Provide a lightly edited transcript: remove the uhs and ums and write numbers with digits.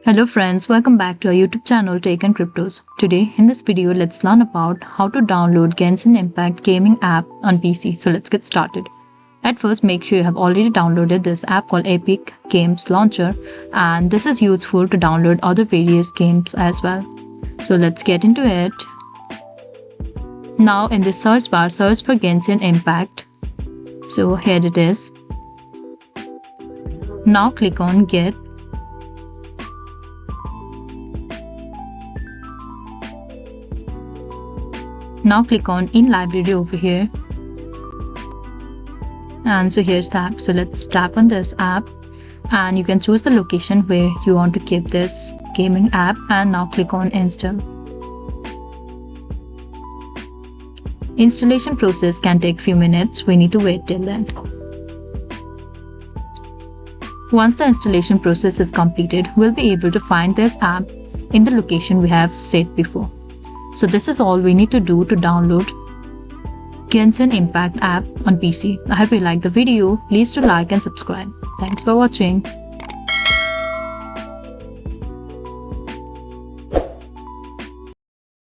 Hello friends, welcome back to our YouTube channel Tech and Cryptos. Today in this video, let's learn about how to download Genshin Impact gaming app on PC. So let's get started. At first, make sure you have already downloaded this app called Epic Games Launcher, and this is useful to download other various games as well. So let's get into it. Now in the search bar, search for Genshin Impact. So here it is. Now click on Get. Now click on In Library over here. And so here's the app. So let's tap on this app and you can choose the location where you want to keep this gaming app, and now click on Install. Installation process can take few minutes. We need to wait till then. Once the installation process is completed, we'll be able to find this app in the location we have set before. So this is all we need to do to download Genshin Impact app on PC. I hope you liked the video. Please do like and subscribe. Thanks for watching.